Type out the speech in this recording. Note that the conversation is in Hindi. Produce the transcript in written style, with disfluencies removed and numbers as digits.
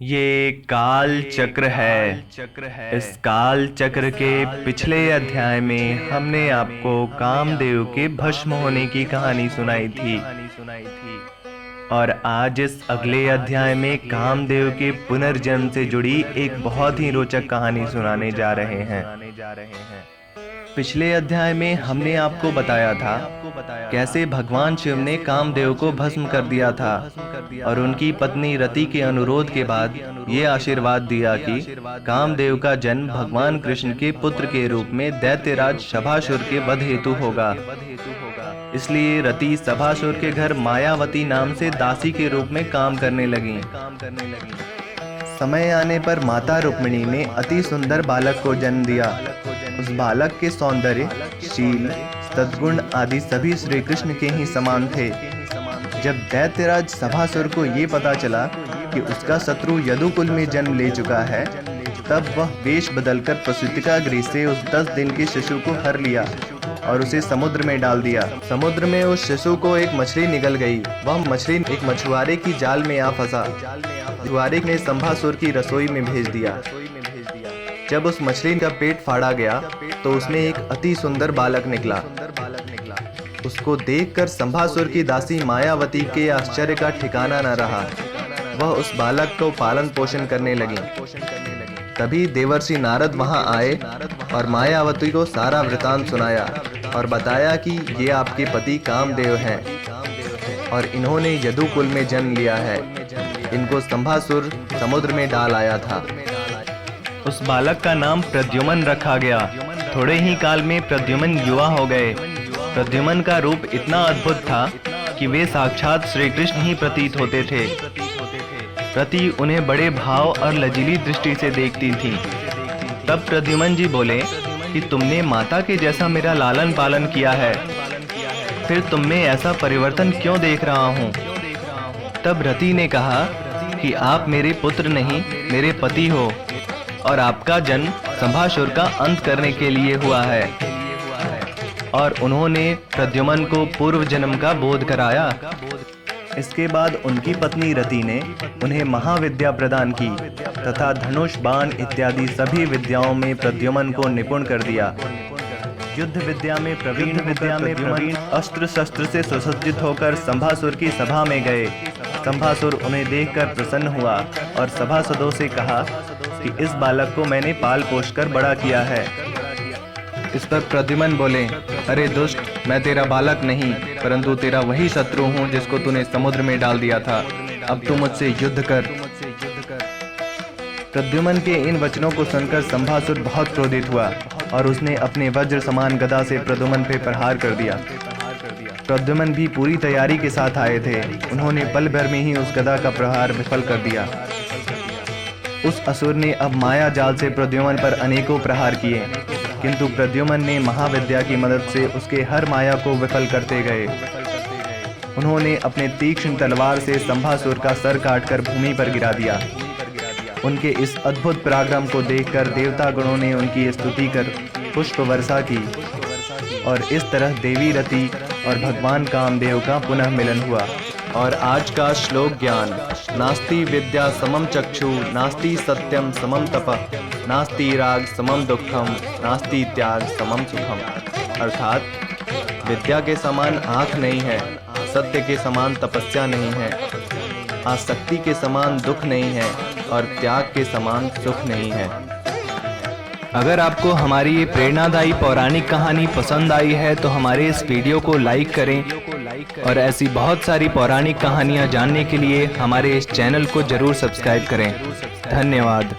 ये काल चक्र है। इस काल चक्र के पिछले अध्याय में हमने आपको कामदेव के भस्म होने की कहानी सुनाई थी और आज इस अगले अध्याय में कामदेव के पुनर्जन्म से जुड़ी एक बहुत ही रोचक कहानी सुनाने जा रहे हैं। पिछले अध्याय में हमने आपको बताया था कैसे भगवान शिव ने कामदेव को भस्म कर दिया था और उनकी पत्नी रति के अनुरोध के बाद ये आशीर्वाद दिया कि कामदेव का जन्म भगवान कृष्ण के पुत्र के रूप में दैत्यराज सभासुर के वध हेतु होगा। इसलिए रति सभासुर के घर मायावती नाम से दासी के रूप में काम करने लगी। समय आने पर माता रुक्मिणी ने अति सुंदर बालक को जन्म दिया। उस बालक के सौंदर्य, शील, सद्गुण आदि सभी श्री कृष्ण के ही समान थे। जब दैत्यराज सभासुर को ये पता चला कि उसका शत्रु यदुकुल में जन्म ले चुका है, तब वह वेश बदलकर प्रसूतिका गृह से उस 10 दिन के शिशु को हर लिया और उसे समुद्र में डाल दिया। समुद्र में उस शिशु को एक मछली निगल गई। वह मछली एक मछुआरे की जाल में आ फंसा। मछुआरे ने संभासुर की रसोई में भेज दिया। जब उस मछली का पेट फाड़ा गया तो उसमें एक अति सुंदर बालक निकला। उसको देखकर संभासुर की दासी मायावती के आश्चर्य का ठिकाना न रहा। वह उस बालक को पालन पोषण करने लगी। तभी देवर्षि नारद वहां आए और मायावती को सारा वृतांत सुनाया और बताया कि ये आपके पति कामदेव हैं और इन्होंने यदुकुल में जन्म लिया है। इनको संभासुर समुद्र में डाल आया था। उस बालक का नाम प्रद्युमन रखा गया। थोड़े ही काल में प्रद्युमन युवा हो गए। प्रद्युमन का रूप इतना अद्भुत था कि वे साक्षात श्री कृष्ण ही प्रतीत होते थे। रति उन्हें बड़े भाव और लजीली दृष्टि से देखती थी। तब प्रद्युमन जी बोले कि तुमने माता के जैसा मेरा लालन पालन किया है, फिर तुम में ऐसा परिवर्तन क्यों देख रहा हूँ? तब रति ने कहा कि आप मेरे पुत्र नहीं, मेरे पति हो और आपका जन्म संभासुर का अंत करने के लिए हुआ है। और उन्होंने प्रद्युमन को पूर्व जन्म का बोध कराया। इसके बाद उनकी पत्नी रति ने उन्हें महाविद्या प्रदान की तथा धनुष, बाण इत्यादि सभी विद्याओं में प्रद्युमन को निपुण कर दिया। युद्ध विद्या में प्रवीण अस्त्र शस्त्र से सुसज्जित होकर संभासुर की सभा में गए। संभासुर उन्हें देखकर प्रसन्न हुआ और सभासदों से कहा कि इस बालक को मैंने पाल पोष कर बड़ा किया है। इस पर प्रद्युमन बोले, अरे दुष्ट, मैं तेरा बालक नहीं परंतु तेरा वही शत्रु हूँ जिसको तूने समुद्र में डाल दिया था। अब तू मुझसे युद्ध कर। प्रद्युमन के इन वचनों को सुनकर संभासुर बहुत क्रोधित हुआ और उसने अपने वज्र समान गदा से प्रद्युमन पे प्रहार कर दिया। प्रद्युमन भी पूरी तैयारी के साथ आए थे। उन्होंने पल भर में ही उस गदा का प्रहार विफल कर दिया। उस असुर ने अब माया जाल से प्रद्युमन पर अनेकों प्रहार किए, किंतु प्रद्युमन ने महाविद्या की मदद से उसके हर माया को विफल करते गए। उन्होंने अपने तीक्ष्ण तलवार से संभासुर का सर काटकर भूमि पर गिरा दिया। उनके इस अद्भुत पराक्रम को देखकर देवता गणों ने उनकी स्तुति कर पुष्प वर्षा की और इस तरह देवी रति और भगवान कामदेव का पुनः मिलन हुआ। और आज का श्लोक ज्ञान, नास्ति विद्या समम चक्षु, नास्ति सत्यम समम तपः, नास्ति राग समम दुखम, नास्ति त्याग समम सुखम। अर्थात विद्या के समान आँख नहीं है, सत्य के समान तपस्या नहीं है, आसक्ति के समान दुख नहीं है और त्याग के समान सुख नहीं है। अगर आपको हमारी ये प्रेरणादायी पौराणिक कहानी पसंद आई है तो हमारे इस वीडियो को लाइक करें और ऐसी बहुत सारी पौराणिक कहानियाँ जानने के लिए हमारे इस चैनल को जरूर सब्सक्राइब करें। धन्यवाद।